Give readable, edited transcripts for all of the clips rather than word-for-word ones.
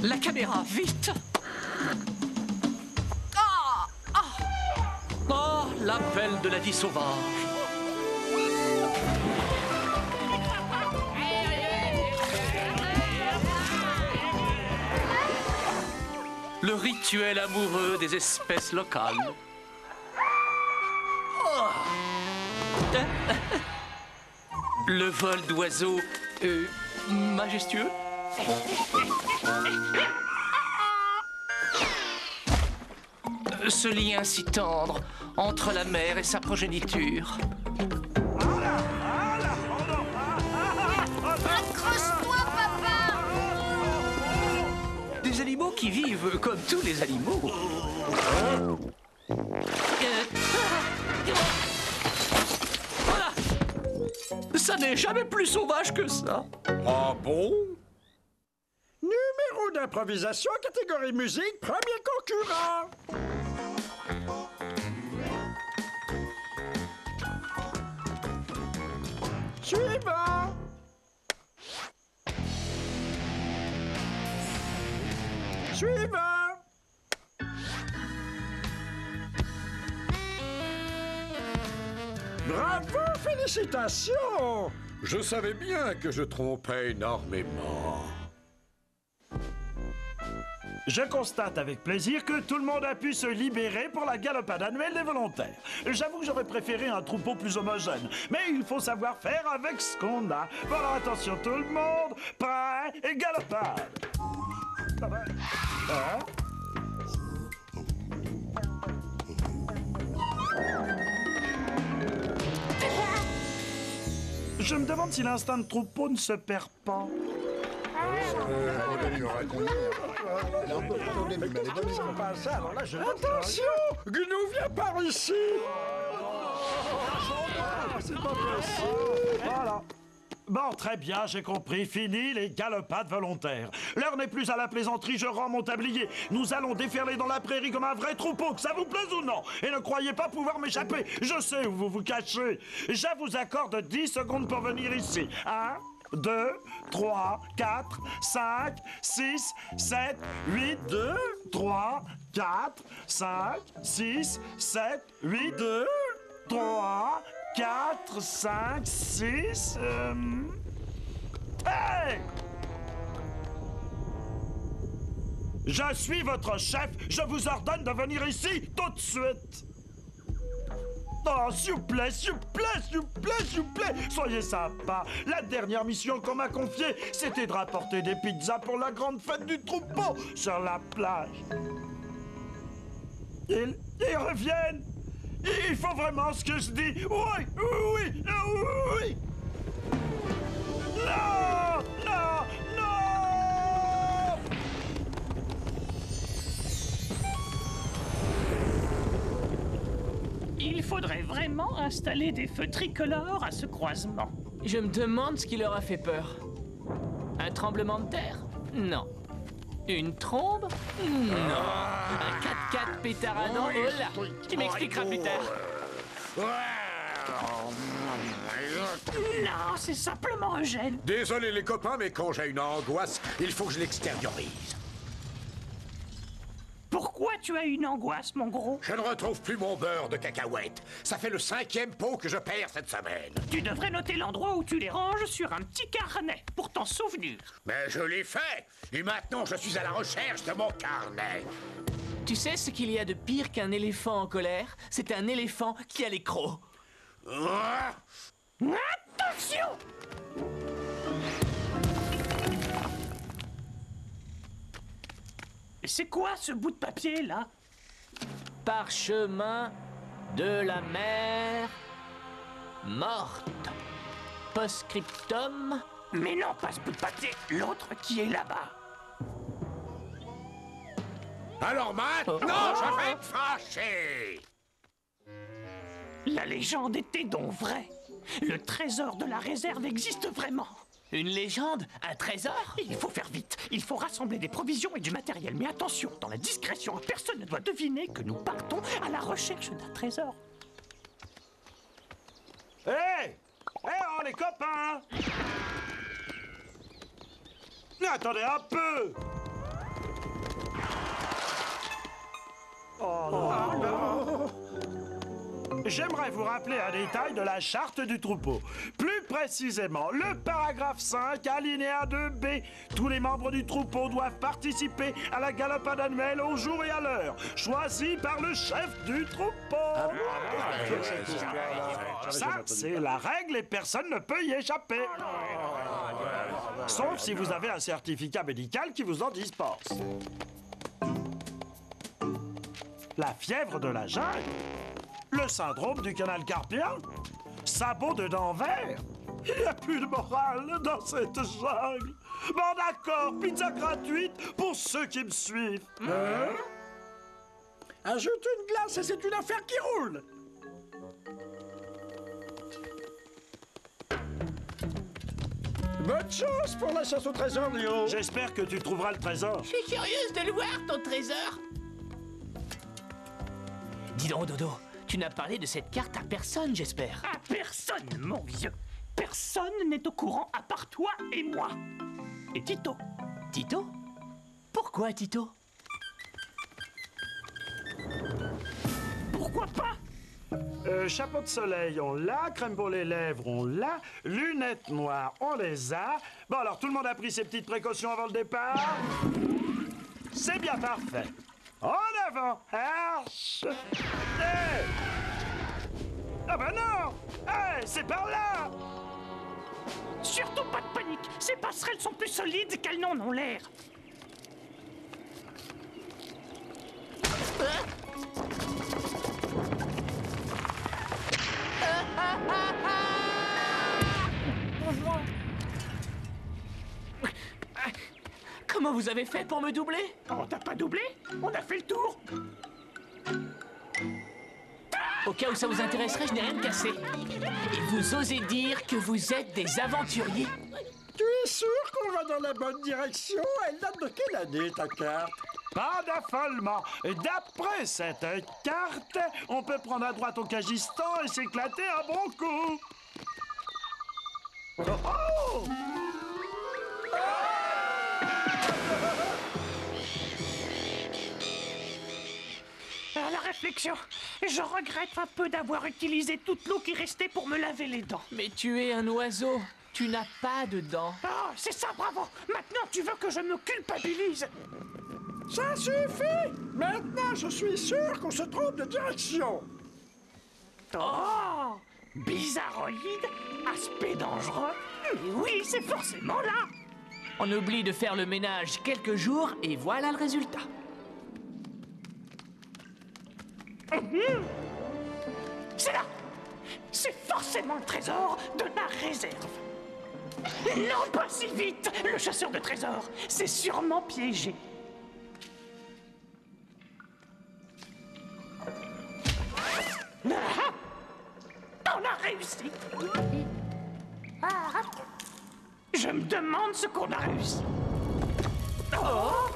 La caméra, vite! Ah! Ah! Oh, l'appel de la vie sauvage! Le rituel amoureux des espèces locales. Oh. Le vol d'oiseaux majestueux. Ce lien si tendre entre la mère et sa progéniture. Accroche-toi, papa! Des animaux qui vivent comme tous les animaux. Voilà. Ça n'est jamais plus sauvage que ça. Ah bon? Numéro d'improvisation, catégorie musique, premier concurrent. Suivant. Suivant. Bravo, félicitations. Je savais bien que je trompais énormément. Je constate avec plaisir que tout le monde a pu se libérer pour la galopade annuelle des volontaires. J'avoue que j'aurais préféré un troupeau plus homogène, mais il faut savoir faire avec ce qu'on a. Voilà, attention tout le monde, prêt et galopade. Hein? Je me demande si l'instinct de troupeau ne se perd pas. Attention, Gnou vient par ici. C'est pas possible. Voilà. Bon, très bien, j'ai compris. Fini les galopades volontaires. L'heure n'est plus à la plaisanterie, je rends mon tablier. Nous allons déferler dans la prairie comme un vrai troupeau, que ça vous plaise ou non. Et ne croyez pas pouvoir m'échapper. Je sais où vous vous cachez. Je vous accorde 10 secondes pour venir ici. 1, 2, 3, 4, 5, 6, 7, 8, 2, 3, 4, 5, 6, 7, 8, 2, 3, 4, 5, 6... Hey! Je suis votre chef, je vous ordonne de venir ici tout de suite. Oh, s'il vous plaît, s'il vous plaît, s'il vous plaît, s'il vous plaît, soyez sympa. La dernière mission qu'on m'a confiée, c'était de rapporter des pizzas pour la grande fête du troupeau sur la plage. Ils reviennent. Il faut vraiment ce que je dis. Oui, oui, oui. Non, non, non. Il faudrait vraiment installer des feux tricolores à ce croisement. Je me demande ce qui leur a fait peur. Un tremblement de terre? Non. Une trombe? Non. Un 4x4 pétaradant? Oh là! Tu m'expliqueras plus tard. Non, c'est simplement Eugène. Désolé les copains, mais quand j'ai une angoisse, il faut que je l'extériorise. Pourquoi tu as une angoisse, mon gros? Je ne retrouve plus mon beurre de cacahuète. Ça fait le 5e pot que je perds cette semaine. Tu devrais noter l'endroit où tu les ranges sur un petit carnet pour t'en souvenir. Mais je l'ai fait. Et maintenant, je suis à la recherche de mon carnet. Tu sais ce qu'il y a de pire qu'un éléphant en colère? C'est un éléphant qui a les crocs. Attention! C'est quoi ce bout de papier, là? Parchemin de la mer morte. Postscriptum. Mais non, pas ce bout de papier, l'autre qui est là-bas. Alors maintenant, je vais te fâcher. La légende était donc vraie. Le trésor de la réserve existe vraiment. Une légende? Un trésor? Il faut faire vite. Il faut rassembler des provisions et du matériel. Mais attention, dans la discrétion, personne ne doit deviner que nous partons à la recherche d'un trésor. Hé! Hé, oh, les copains! Mais attendez un peu! J'aimerais vous rappeler un détail de la charte du troupeau. Plus précisément, le paragraphe 5, alinéa 2B. Tous les membres du troupeau doivent participer à la galopade annuelle au jour et à l'heure, choisie par le chef du troupeau. Ça, c'est la règle et personne ne peut y échapper. Sauf si vous avez un certificat médical qui vous en dispense. La fièvre de la jungle, le syndrome du canal carpien, sabot de dents vert. Il n'y a plus de morale dans cette jungle. Bon d'accord, pizza gratuite pour ceux qui me suivent. Ajoute une glace et c'est une affaire qui roule. Bonne chance pour la chasse au trésor, Léo. J'espère que tu trouveras le trésor. Je suis curieuse de le voir, ton trésor. Dis donc, Dodo, tu n'as parlé de cette carte à personne, j'espère. À personne, mon vieux. Personne n'est au courant à part toi et moi. Et Tito. Tito? Pourquoi Tito? Pourquoi pas? Chapeau de soleil, on l'a. Crème pour les lèvres, on l'a. Lunettes noires, on les a. Bon, alors, tout le monde a pris ses petites précautions avant le départ? C'est bien parfait. En avant, arche. Hey! Ah ben non! Hey, c'est par là! Surtout pas de panique. Ces passerelles sont plus solides qu'elles n'en ont l'air. Comment vous avez fait pour me doubler? On t'a pas doublé? On a fait le tour. Au cas où ça vous intéresserait, je n'ai rien cassé. Et vous osez dire que vous êtes des aventuriers? Tu es sûr qu'on va dans la bonne direction? Elle date de quelle année, ta carte? Pas d'affolement. D'après cette carte, on peut prendre à droite au Kagistan et s'éclater un bon coup. Oh! À la réflexion, je regrette un peu d'avoir utilisé toute l'eau qui restait pour me laver les dents. Mais tu es un oiseau. Tu n'as pas de dents. Oh, c'est ça, bravo. Maintenant, tu veux que je me culpabilise? Ça suffit! Maintenant, je suis sûr qu'on se trompe de direction. Oh! Bizarroïde, aspect dangereux. Mais oui, c'est forcément là. On oublie de faire le ménage quelques jours et voilà le résultat. C'est là. C'est forcément le trésor de la réserve. Non, pas si vite. Le chasseur de trésors, c'est sûrement piégé. Ah! On a réussi. Ah! Je me demande ce qu'on a réussi. Oh!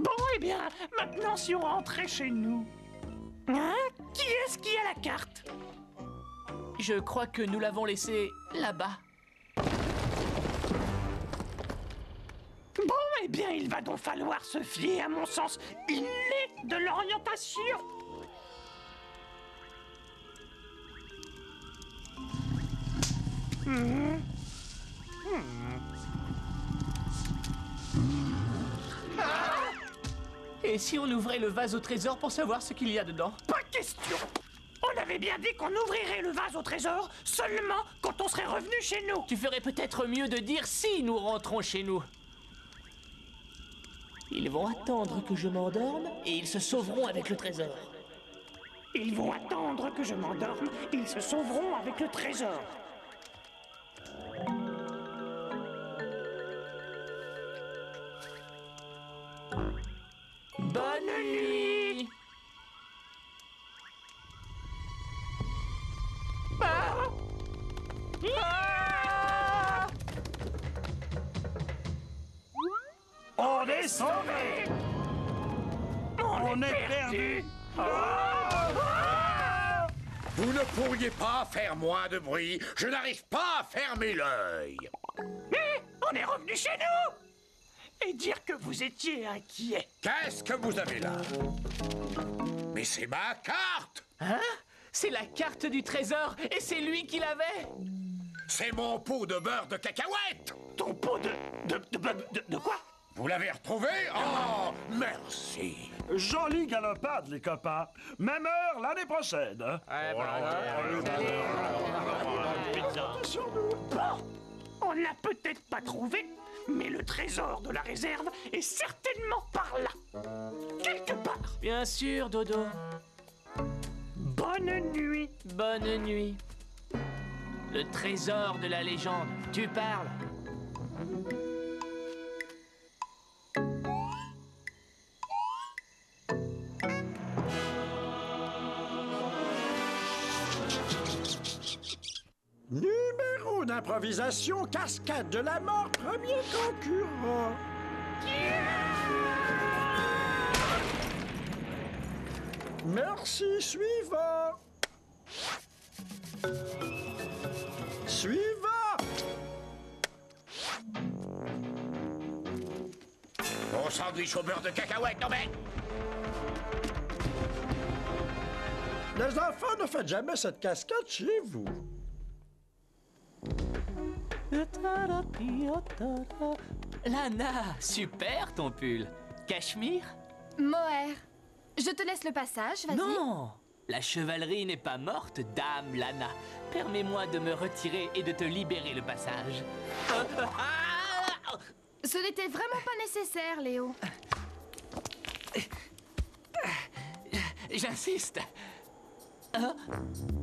Bon, eh bien, maintenant si on rentrait chez nous. Hein? Qui est-ce qui a la carte? Je crois que nous l'avons laissée là-bas. Bon, eh bien, il va donc falloir se fier à mon sens inné de l'orientation. Et si on ouvrait le vase au trésor pour savoir ce qu'il y a dedans? Pas question. On avait bien dit qu'on ouvrirait le vase au trésor seulement quand on serait revenu chez nous. Tu ferais peut-être mieux de dire si nous rentrons chez nous. Ils vont attendre que je m'endorme et ils se sauveront avec le trésor. Ils vont attendre que je m'endorme, ils se sauveront avec le trésor. nuit. On est sauvés! On est perdus! Vous ne pourriez pas faire moins de bruit. Je n'arrive pas à fermer l'œil. Mais on est revenu chez nous! Et dire que vous étiez inquiet. Qu'est-ce que vous avez là? Mais c'est ma carte! Hein? C'est la carte du trésor et c'est lui qui l'avait. C'est mon pot de beurre de cacahuète! Ton pot de quoi? Vous l'avez retrouvé? Oh, merci! Jolie galopade, les copains. Même heure l'année prochaine. Bon, on l'a peut-être pas trouvé, mais le trésor de la réserve est certainement par là. Quelque part. Bien sûr, Dodo. Bonne nuit. Bonne nuit. Le trésor de la légende. Tu parles? Numéro d'improvisation, cascade de la mort, premier concurrent. Merci, suivant. Suivant. Mon sandwich au beurre de cacahuète, non mais... Les enfants, ne faites jamais cette cascade chez vous. Lana, super ton pull. Cachemire? Mohair, je te laisse le passage, vas-y. Non! La chevalerie n'est pas morte, dame Lana. Permets-moi de me retirer et de te libérer le passage. Ce n'était vraiment pas nécessaire, Léo. J'insiste.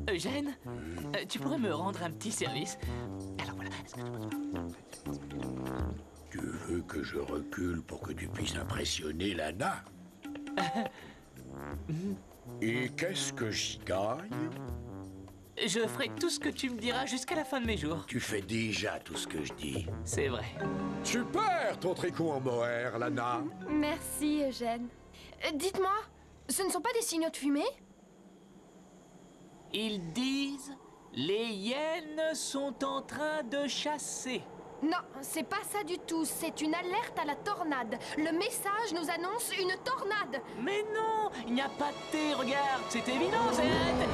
Eugène, tu pourrais me rendre un petit service? Alors voilà. Tu veux que je recule pour que tu puisses impressionner Lana? Et qu'est-ce que j'y gagne? Je ferai tout ce que tu me diras jusqu'à la fin de mes jours. Tu fais déjà tout ce que je dis. C'est vrai. Super, ton tricot en mohair, Lana. Merci, Eugène. Dites-moi, ce ne sont pas des signaux de fumée? Ils disent, les hyènes sont en train de chasser. Non, c'est pas ça du tout. C'est une alerte à la tornade. Le message nous annonce une tornade. Mais non, il n'y a pas de thé, regarde, c'est évident, c'est une tornade.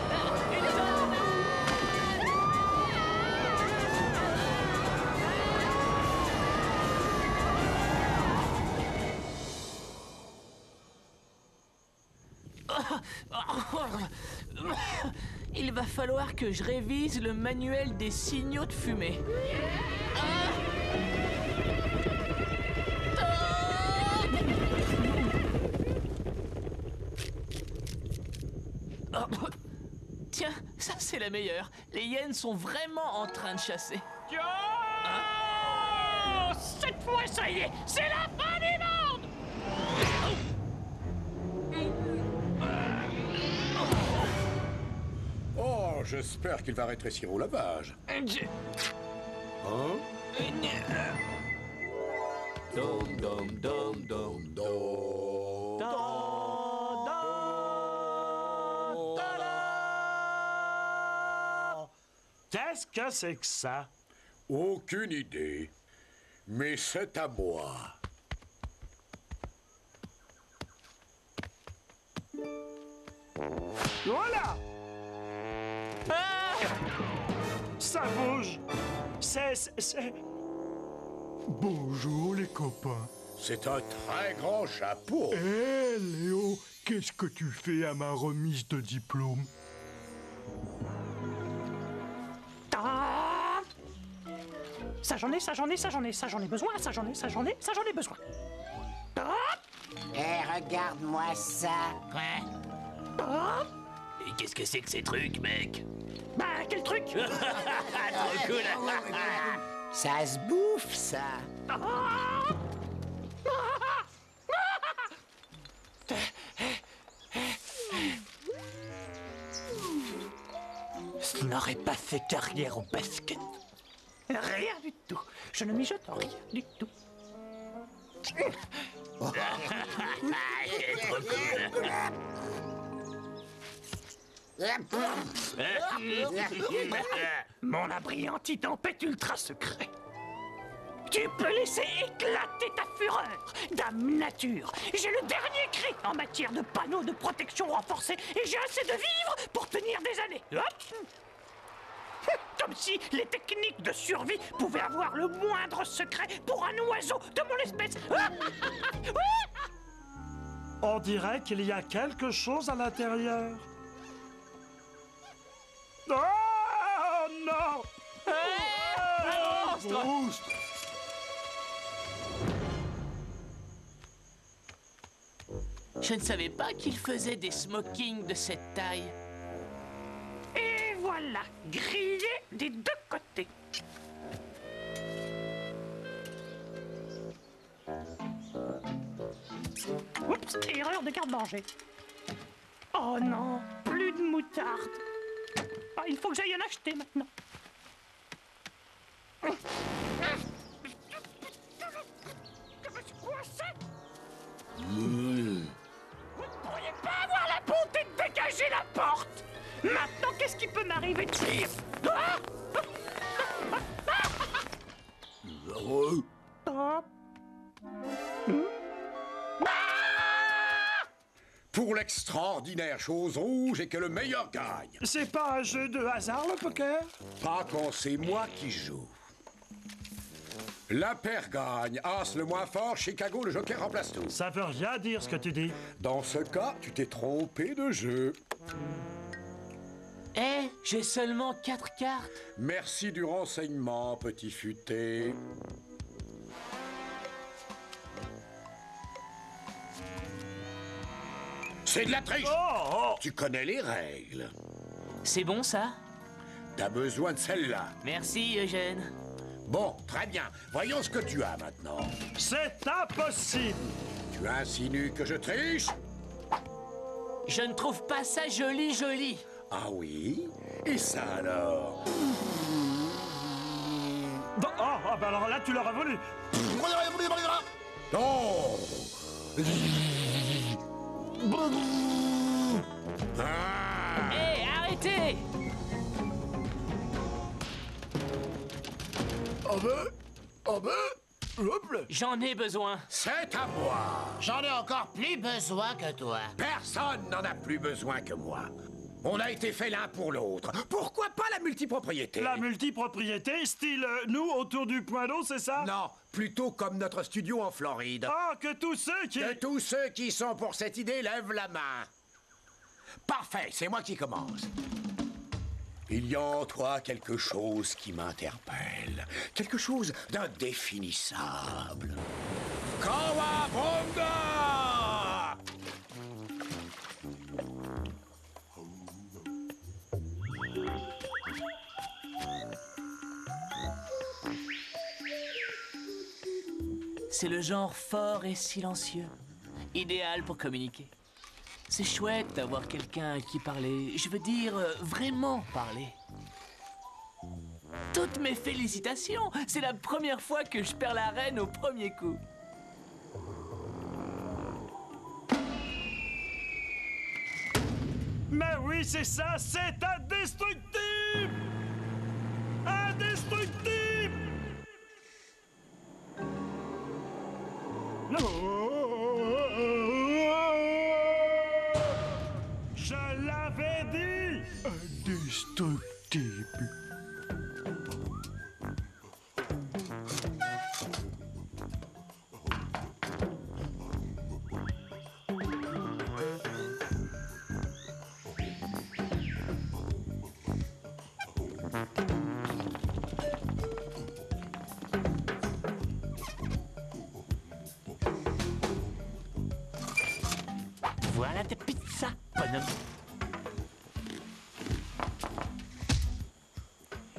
Il va falloir que je révise le manuel des signaux de fumée. Tiens, ça c'est la meilleure. Les hyènes sont vraiment en train de chasser. Cette fois, ça y est, c'est la fin du monde! Oh, j'espère qu'il va rétrécir au lavage. Hein? Dom, dom, dom, dom, Do. Qu'est-ce que c'est que ça? Aucune idée. Mais c'est à moi. Voilà! Ça bouge! C'est... Bonjour les copains. C'est un très grand chapeau. Hé Léo, qu'est-ce que tu fais à ma remise de diplôme? Ça j'en ai, ça j'en ai, ça j'en ai, ça j'en ai besoin, ça j'en ai, ça j'en ai, ça j'en ai besoin. Regarde-moi ça. Et qu'est-ce que c'est que ces trucs, mec? Bah, quel truc? Trop cool. Ça se bouffe, ça. n'aurait pas fait carrière au basket. Rien du tout. Je ne mijote rien du tout. Mon abri anti-tempête ultra secret. Tu peux laisser éclater ta fureur, Dame Nature. J'ai le dernier cri en matière de panneaux de protection renforcés et j'ai assez de vivres pour tenir des années. Hop. Comme si les techniques de survie pouvaient avoir le moindre secret pour un oiseau de mon espèce. On dirait qu'il y a quelque chose à l'intérieur. Oh non! Monstre! Je ne savais pas qu'il faisait des smokings de cette taille. Et voilà, grillé des deux côtés. Oups, erreur de garde-manger. Oh non, plus de moutarde. Ah, il faut que j'aille en acheter maintenant. Je me suis coincé. Vous ne pourriez pas avoir la bonté de dégager la porte. Maintenant, qu'est-ce qui peut m'arriver de pire? Ah! Pour l'extraordinaire chose rouge et que le meilleur gagne. C'est pas un jeu de hasard, le poker? Pas quand c'est moi qui joue. La paire gagne. As le moins fort, Chicago, le joker remplace tout. Ça veut rien dire ce que tu dis. Dans ce cas, tu t'es trompé de jeu. Eh, j'ai seulement 4 cartes. Merci du renseignement, petit futé. C'est de la triche. Oh! Tu connais les règles. C'est bon, ça? T'as besoin de celle-là. Merci, Eugène. Bon, très bien. Voyons ce que tu as maintenant. C'est impossible! Tu insinues que je triche? Je ne trouve pas ça joli. Ah oui? Et ça alors? Bon, oh, bah alors là, tu l'auras voulu. Oh! Ah! Hé, arrêtez! J'en ai besoin. C'est à moi. J'en ai encore plus besoin que toi. Personne n'en a plus besoin que moi. On a été fait l'un pour l'autre. Pourquoi pas la multipropriété? La multipropriété, style nous autour du point d'eau, c'est ça? Non, plutôt comme notre studio en Floride. Ah, que tous ceux qui... Que tous ceux qui sont pour cette idée lèvent la main. Parfait, c'est moi qui commence. Il y a en toi quelque chose qui m'interpelle. Quelque chose d'indéfinissable. Kawabonga! C'est le genre fort et silencieux. Idéal pour communiquer. C'est chouette d'avoir quelqu'un à qui parler. Je veux dire, vraiment parler. Toutes mes félicitations! C'est la première fois que je perds la reine au premier coup. Mais oui, c'est ça, c'est indestructible! Indestructible! Je l'avais dit! Indestructible. Voilà tes pizzas, bonhomme.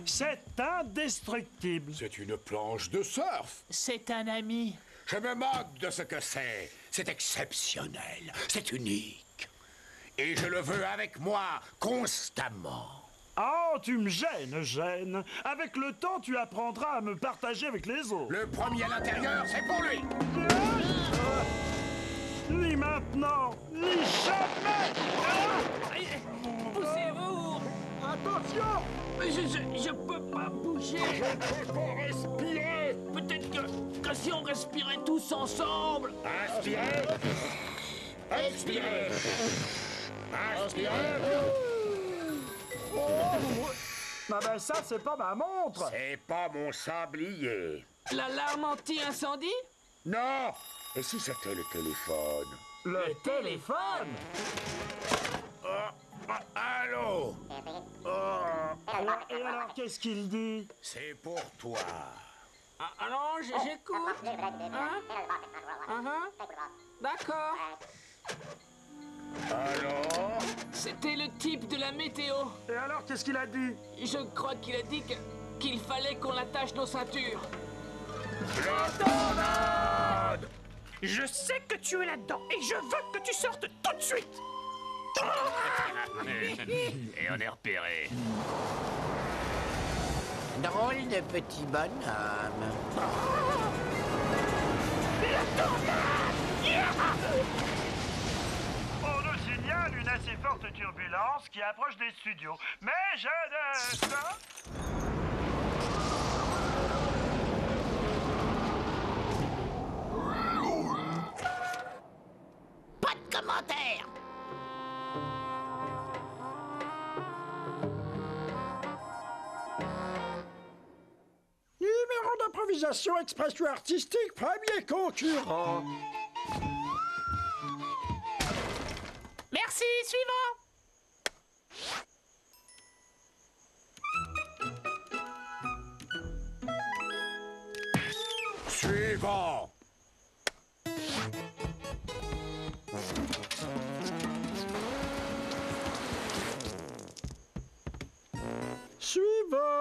C'est indestructible! C'est une planche de surf. C'est un ami. Je me moque de ce que c'est. C'est exceptionnel. C'est unique. Et je le veux avec moi constamment. Oh, tu me gênes, gêne. Avec le temps, tu apprendras à me partager avec les autres. Le premier à l'intérieur, c'est pour lui. Ni maintenant, ni jamais. Poussez-vous! Attention! Je peux pas bouger. Je peux pas respirer! Peut-être que si on respirait tous ensemble. Inspirez. Expirez. Inspirez. Ah ben ça, c'est pas ma montre. C'est pas mon sablier. L'alarme anti-incendie? Non. Et si c'était le téléphone? Le téléphone. Allô? Et alors, qu'est-ce qu'il dit? C'est pour toi. Alors, j'écoute. D'accord. Alors? C'était le type de la météo. Et alors, qu'est-ce qu'il a dit? Je crois qu'il a dit qu'il fallait qu'on attache nos ceintures. La tornade! Je sais que tu es là-dedans et je veux que tu sortes tout de suite. Et on est repéré. Drôle de petit bonhomme. On nous signale une assez forte turbulence qui approche des studios. Mais je ne... Pas de commentaires. Numéro d'improvisation expression artistique, premier concurrent. Merci, suivant. Suivant. Suivant.